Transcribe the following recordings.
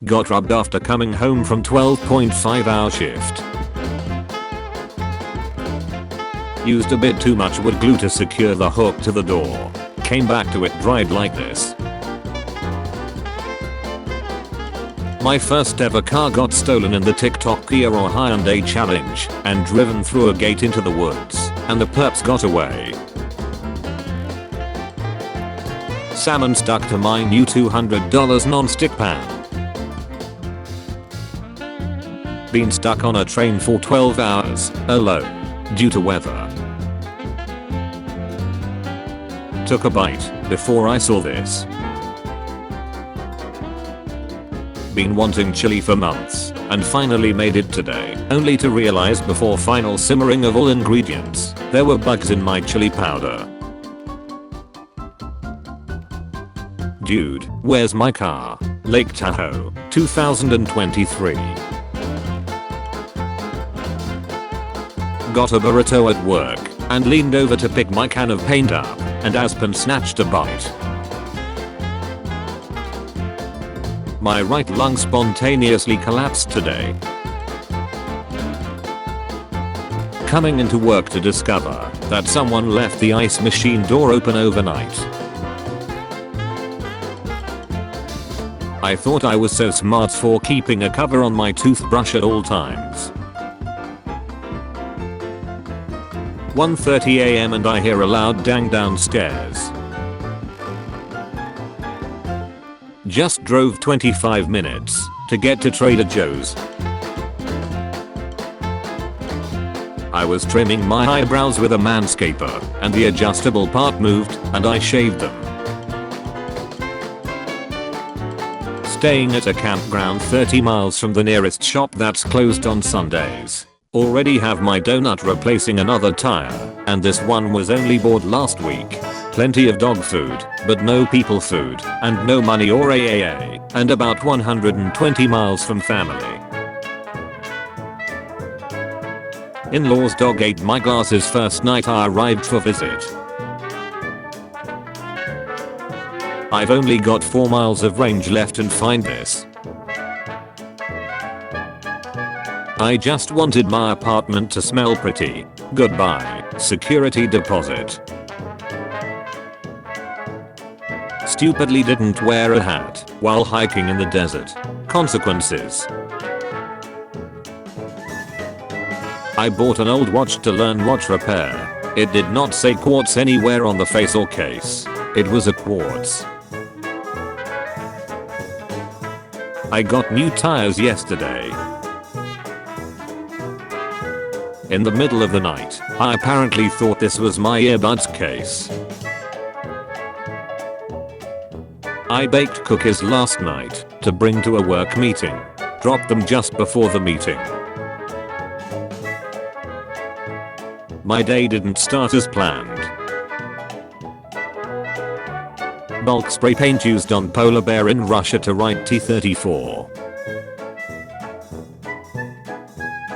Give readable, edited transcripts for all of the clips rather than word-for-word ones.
Got rubbed after coming home from 12.5-hour shift. Used a bit too much wood glue to secure the hook to the door. Came back to it dried like this. My first ever car got stolen in the TikTok Kia or Hyundai challenge and driven through a gate into the woods, and the perps got away. Salmon stuck to my new $200 non-stick pan. Been stuck on a train for 12 hours, alone, due to weather. Took a bite before I saw this. Been wanting chili for months and finally made it today, only to realize before final simmering of all ingredients, there were bugs in my chili powder. Dude, where's my car? Lake Tahoe, 2023. Got a burrito at work and leaned over to pick my can of paint up, and Aspen snatched a bite. My right lung spontaneously collapsed today. Coming into work to discover that someone left the ice machine door open overnight. I thought I was so smart for keeping a cover on my toothbrush at all times. 1:30 AM and I hear a loud dang downstairs. Just drove 25 minutes to get to Trader Joe's. I was trimming my eyebrows with a manscaper and the adjustable part moved and I shaved them. Staying at a campground 30 miles from the nearest shop that's closed on Sundays. Already have my donut replacing another tire, and this one was only bought last week. Plenty of dog food, but no people food, and no money or AAA, and about 120 miles from family. In-laws dog ate my glasses first night I arrived for visit. I've only got 4 miles of range left and find this. I just wanted my apartment to smell pretty. Goodbye, security deposit. Stupidly didn't wear a hat while hiking in the desert. Consequences. I bought an old watch to learn watch repair. It did not say quartz anywhere on the face or case. It was a quartz. I got new tires yesterday. In the middle of the night, I apparently thought this was my earbuds case. I baked cookies last night to bring to a work meeting. Dropped them just before the meeting. My day didn't start as planned. Bulk spray paint used on polar bear in Russia to write T-34.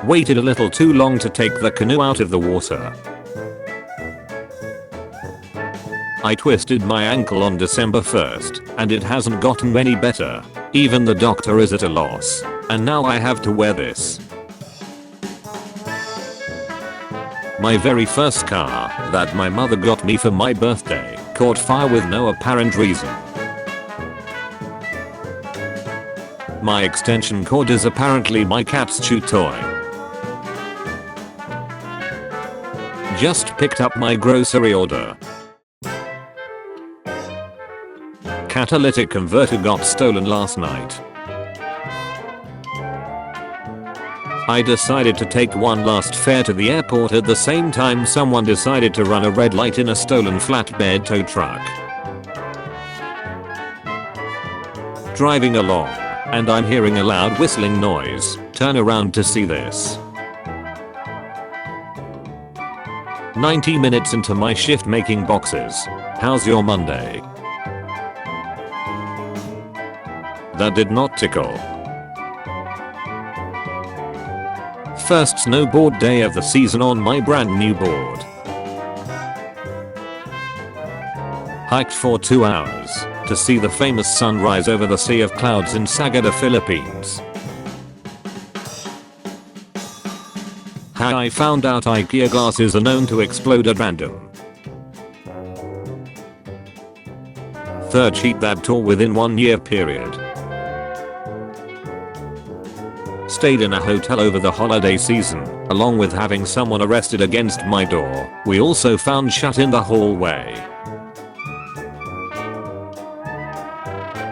Waited a little too long to take the canoe out of the water. I twisted my ankle on December 1st, and it hasn't gotten any better. Even the doctor is at a loss. And now I have to wear this. My very first car, that my mother got me for my birthday, caught fire with no apparent reason. My extension cord is apparently my cat's chew toy. Just picked up my grocery order. Catalytic converter got stolen last night. I decided to take one last fare to the airport at the same time someone decided to run a red light in a stolen flatbed tow truck. Driving along, and I'm hearing a loud whistling noise. Turn around to see this. 90 minutes into my shift making boxes. How's your Monday? That did not tickle. First snowboard day of the season on my brand new board. Hiked for 2 hours to see the famous sunrise over the sea of clouds in Sagada, Philippines. How I found out IKEA glasses are known to explode at random. Third cheat that tall within 1 year period. Stayed in a hotel over the holiday season, along with having someone arrested against my door. We also found shut in the hallway.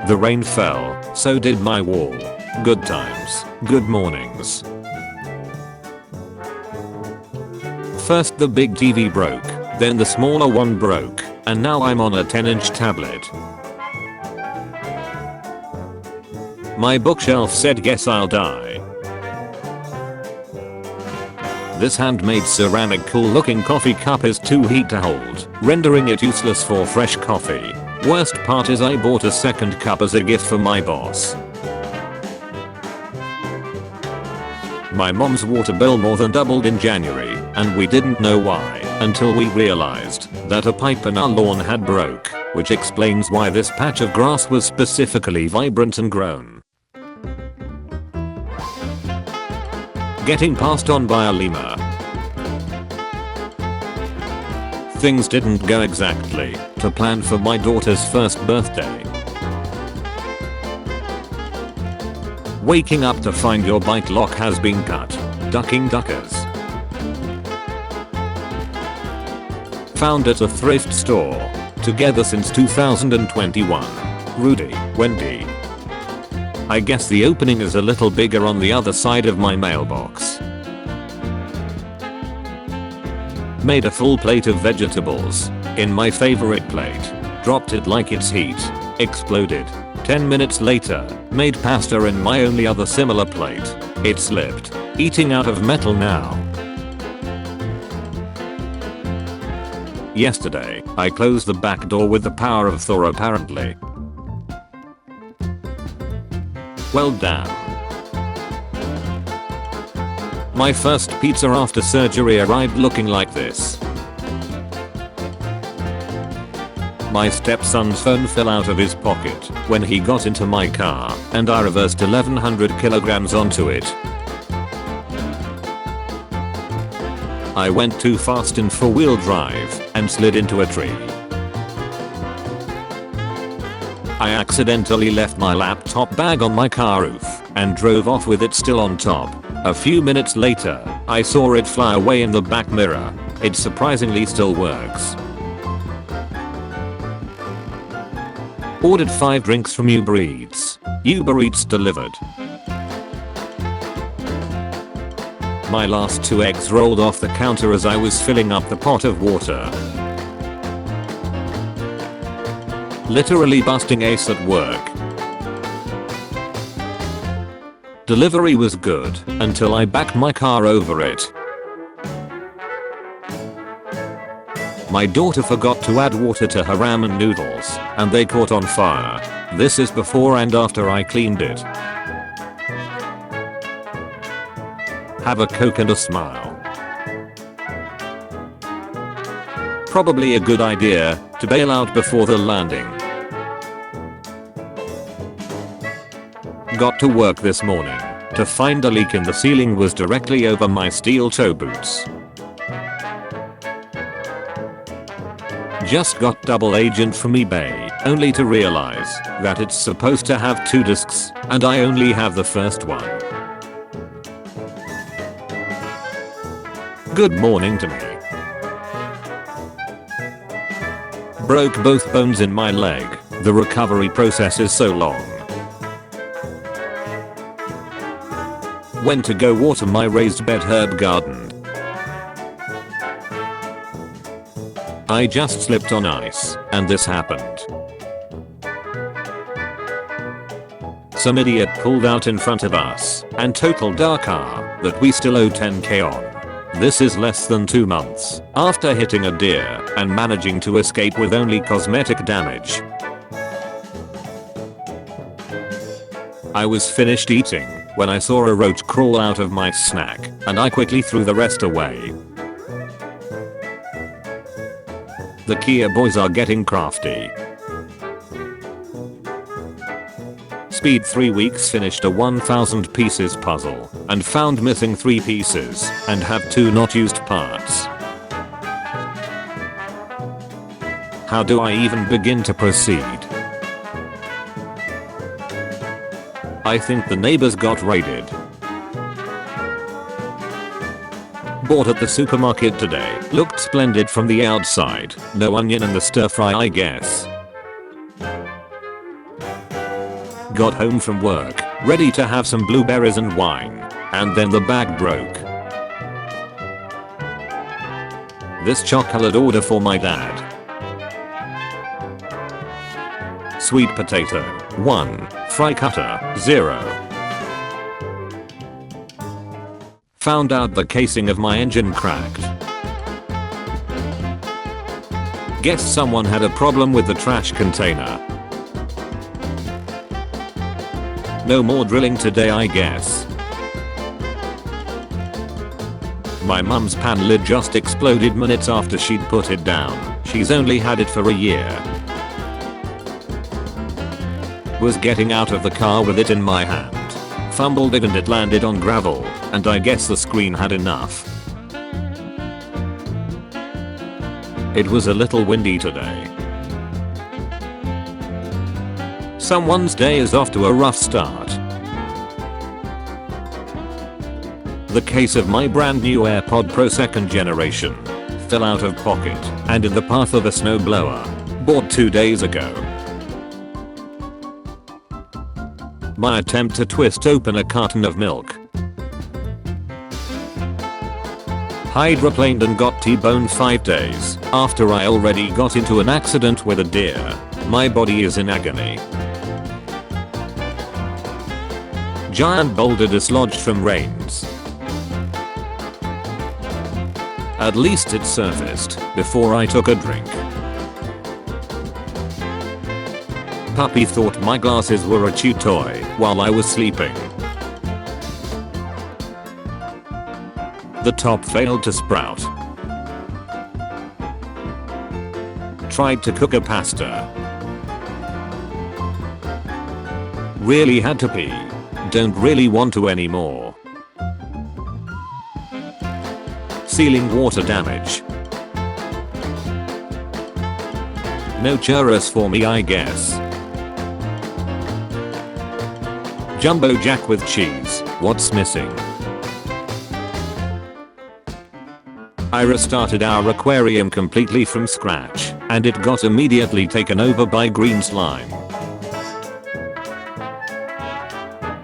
The rain fell, so did my wall. Good times, good mornings. First the big TV broke, then the smaller one broke, and now I'm on a 10-inch tablet. My bookshelf said guess I'll die. This handmade ceramic cool looking coffee cup is too heat to hold, rendering it useless for fresh coffee. Worst part is I bought a second cup as a gift for my boss. My mom's water bill more than doubled in January, and we didn't know why until we realized that a pipe in our lawn had broke, which explains why this patch of grass was specifically vibrant and grown. Getting passed on by a lemur. Things didn't go exactly to plan for my daughter's first birthday. Waking up to find your bike lock has been cut. Ducking duckers. Found at a thrift store. Together since 2021. Rudy, Wendy. I guess the opening is a little bigger on the other side of my mailbox. Made a full plate of vegetables. In my favorite plate. Dropped it like it's heat. Exploded. 10 minutes later, made pasta in my only other similar plate. It slipped. Eating out of metal now. Yesterday, I closed the back door with the power of Thor apparently. Well damn. My first pizza after surgery arrived looking like this. My stepson's phone fell out of his pocket when he got into my car and I reversed 1100 kilograms onto it. I went too fast in four-wheel drive and slid into a tree. I accidentally left my laptop bag on my car roof and drove off with it still on top. A few minutes later, I saw it fly away in the back mirror. It surprisingly still works. Ordered 5 drinks from Uber Eats. Uber Eats delivered. My last 2 eggs rolled off the counter as I was filling up the pot of water. Literally busting ace at work. Delivery was good until I backed my car over it. My daughter forgot to add water to her ramen noodles and they caught on fire. This is before and after I cleaned it. Have a Coke and a smile. Probably a good idea to bail out before the landing. Got to work this morning to find a leak in the ceiling was directly over my steel toe boots. Just got double agent from eBay only to realize that it's supposed to have 2 discs and I only have the first one. Good morning to me. Broke both bones in my leg. The recovery process is so long. Went to go water my raised bed herb garden. I just slipped on ice and this happened. Some idiot pulled out in front of us and totaled our car that we still owe 10k on. This is less than 2 months after hitting a deer and managing to escape with only cosmetic damage. I was finished eating when I saw a roach crawl out of my snack and I quickly threw the rest away. The Kia boys are getting crafty. Speed 3 weeks, finished a 1000 pieces puzzle and found missing 3 pieces and have 2 not used parts. How do I even begin to proceed? I think the neighbors got raided. Bought at the supermarket today. Looked splendid from the outside. No onion in the stir fry, I guess. Got home from work, ready to have some blueberries and wine, and then the bag broke. This chocolate order for my dad. Sweet potato 1, fry cutter 0. Found out the casing of my engine cracked. Guess someone had a problem with the trash container. No more drilling today, I guess. My mum's pan lid just exploded minutes after she'd put it down. She's only had it for a year. Was getting out of the car with it in my hand. Fumbled it and it landed on gravel, and I guess the screen had enough. It was a little windy today. Someone's day is off to a rough start. The case of my brand new AirPod Pro 2nd generation fell out of pocket and in the path of a snowblower. Bought 2 days ago. My attempt to twist open a carton of milk. Hydroplaned and got T-boned 5 days after I already got into an accident with a deer. My body is in agony. Giant boulder dislodged from rains. At least it surfaced before I took a drink. Puppy thought my glasses were a chew toy while I was sleeping. The top failed to sprout. Tried to cook a pasta. Really had to pee. Don't really want to anymore. Ceiling water damage. No churros for me, I guess. Jumbo Jack with cheese. What's missing? I restarted our aquarium completely from scratch, and it got immediately taken over by green slime.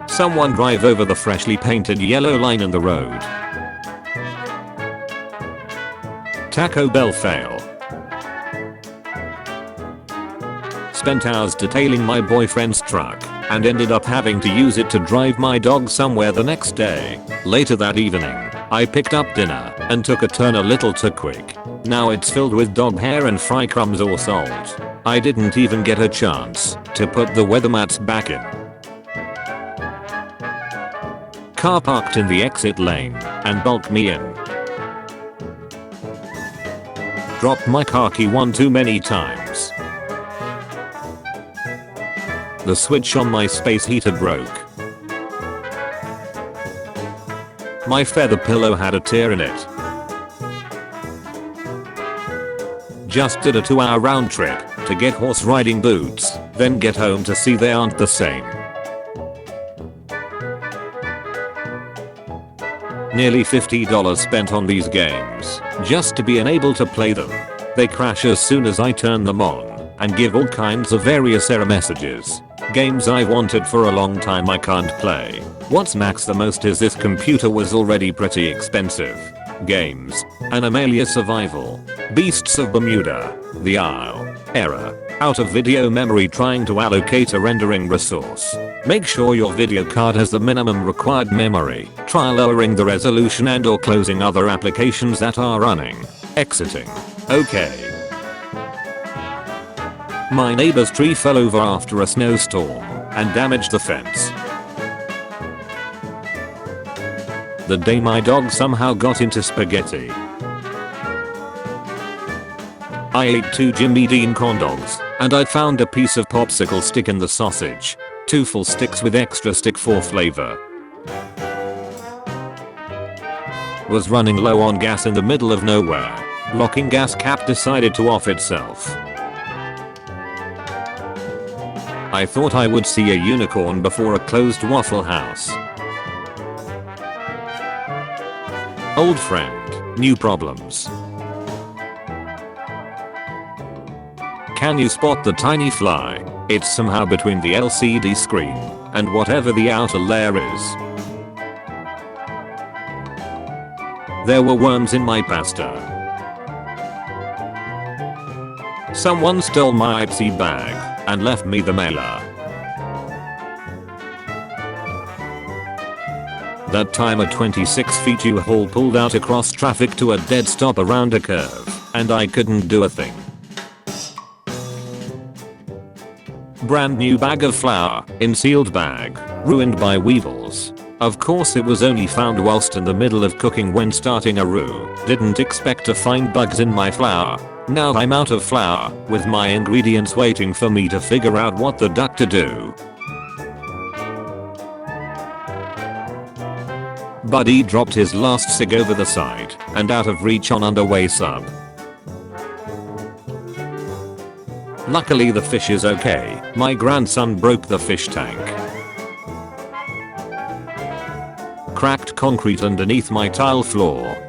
Someone drive over the freshly painted yellow line in the road. Taco Bell fail. Spent hours detailing my boyfriend's truck and ended up having to use it to drive my dog somewhere the next day. Later that evening, I picked up dinner and took a turn a little too quick. Now it's filled with dog hair and fry crumbs or salt. I didn't even get a chance to put the weather mats back in. Car parked in the exit lane and bulked me in. Dropped my car key one too many times. The switch on my space heater broke. My feather pillow had a tear in it. Just did a 2-hour round trip to get horse riding boots, then get home to see they aren't the same. Nearly $50 spent on these games just to be unable to play them. They crash as soon as I turn them on and give all kinds of various error messages. Games I wanted for a long time I can't play. What's max the most is this computer was already pretty expensive. Games. Animalia Survival. Beasts of Bermuda. The Isle. Error. Out of video memory trying to allocate a rendering resource. Make sure your video card has the minimum required memory. Try lowering the resolution and or closing other applications that are running. Exiting. Okay. My neighbor's tree fell over after a snowstorm and damaged the fence. The day my dog somehow got into spaghetti. I ate 2 Jimmy Dean corn dogs and I found a piece of popsicle stick in the sausage. 2 full sticks with extra stick for flavor. Was running low on gas in the middle of nowhere. Locking gas cap decided to off itself. I thought I would see a unicorn before a closed Waffle House. Old friend, new problems. Can you spot the tiny fly? It's somehow between the LCD screen and whatever the outer layer is. There were worms in my pasta. Someone stole my Ipsy bag and left me the mailer. That time a 26 feet U-Haul pulled out across traffic to a dead stop around a curve, and I couldn't do a thing. Brand new bag of flour, in sealed bag, ruined by weevils. Of course it was only found whilst in the middle of cooking when starting a roux. Didn't expect to find bugs in my flour. Now I'm out of flour, with my ingredients waiting for me to figure out what the duck to do. Buddy dropped his last cig over the side and out of reach on underway sub. Luckily the fish is okay. My grandson broke the fish tank. Cracked concrete underneath my tile floor.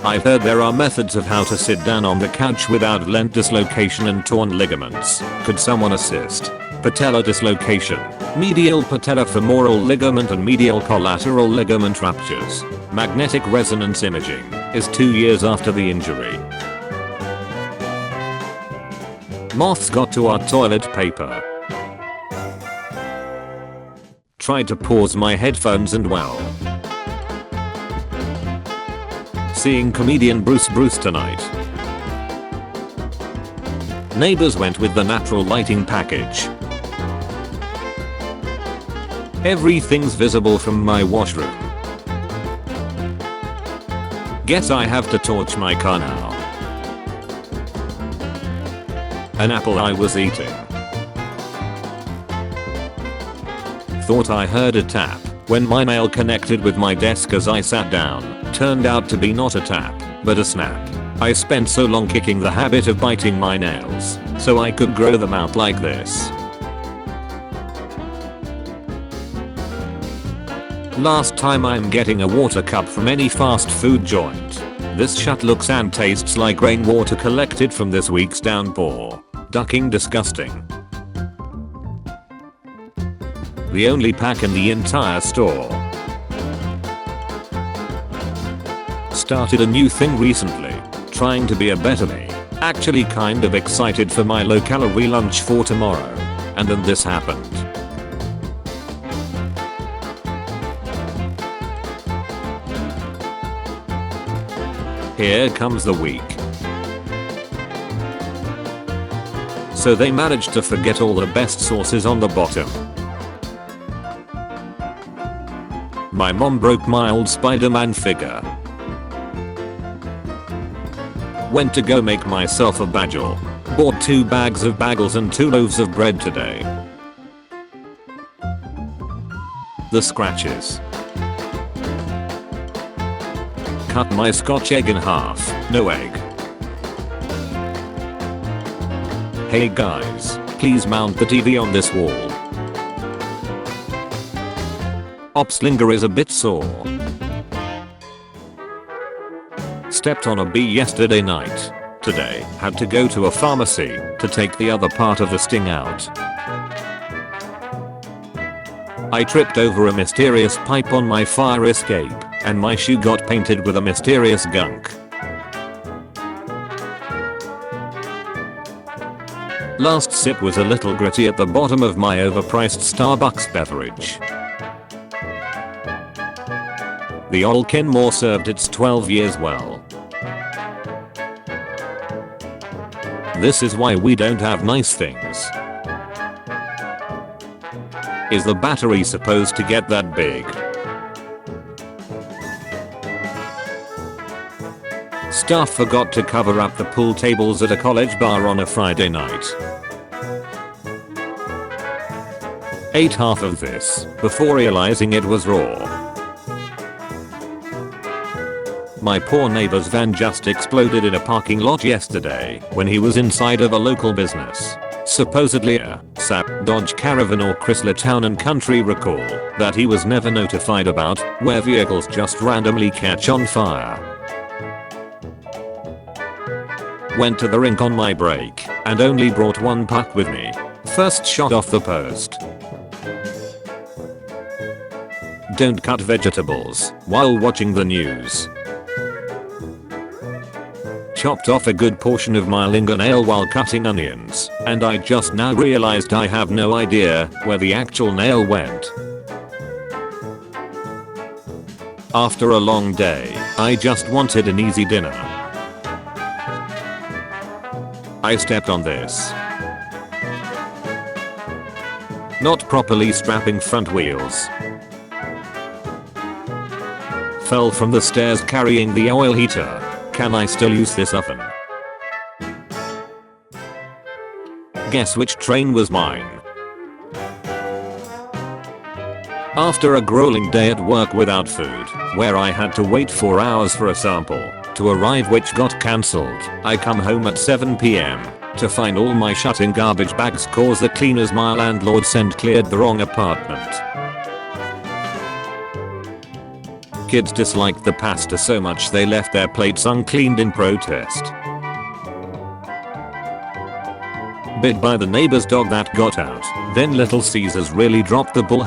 I've heard there are methods of how to sit down on the couch without lent dislocation and torn ligaments. Could someone assist? Patella dislocation, medial patellofemoral ligament and medial collateral ligament ruptures. Magnetic resonance imaging is 2 years after the injury. Moths got to our toilet paper. Tried to pause my headphones and well. Seeing comedian Bruce tonight. Neighbors went with the natural lighting package. Everything's visible from my washroom. Guess I have to torch my car now. An apple I was eating. Thought I heard a tap when my nail connected with my desk as I sat down. Turned out to be not a tap, but a snap. I spent so long kicking the habit of biting my nails so I could grow them out like this. Last time I'm getting a water cup from any fast food joint. This shit looks and tastes like rainwater collected from this week's downpour. Ducking disgusting. The only pack in the entire store. Started a new thing recently, trying to be a better me. Actually kind of excited for my low calorie lunch for tomorrow. And then this happened. Here comes the week. So they managed to forget all the best sauces on the bottom. My mom broke my old Spider-Man figure. Went to go make myself a bagel. Bought 2 bags of bagels and 2 loaves of bread today. The scratches. Cut my Scotch egg in half, no egg. Hey guys, please mount the TV on this wall. Opslinger is a bit sore. Stepped on a bee yesterday night. Today, had to go to a pharmacy to take the other part of the sting out. I tripped over a mysterious pipe on my fire escape, and my shoe got painted with a mysterious gunk. Last sip was a little gritty at the bottom of my overpriced Starbucks beverage. The old Kenmore served its 12 years well. This is why we don't have nice things. Is the battery supposed to get that big? Staff forgot to cover up the pool tables at a college bar on a Friday night. Ate half of this before realizing it was raw. My poor neighbor's van just exploded in a parking lot yesterday when he was inside of a local business. Supposedly a SAP, Dodge Caravan or Chrysler Town and Country recall that he was never notified about, where vehicles just randomly catch on fire. Went to the rink on my break and only brought one puck with me. First shot off the post. Don't cut vegetables while watching the news. Chopped off a good portion of my fingernail while cutting onions, and I just now realized I have no idea where the actual nail went. After a long day, I just wanted an easy dinner. I stepped on this. Not properly strapping front wheels. Fell from the stairs carrying the oil heater. Can I still use this oven? Guess which train was mine? After a grueling day at work without food, where I had to wait 4 hours for a sample to arrive which got cancelled, I come home at 7 PM to find all my shut-in garbage bags cause the cleaners my landlord sent cleared the wrong apartment. Kids disliked the pasta so much they left their plates uncleaned in protest. Bit by the neighbor's dog that got out, then Little Caesars really dropped the ball.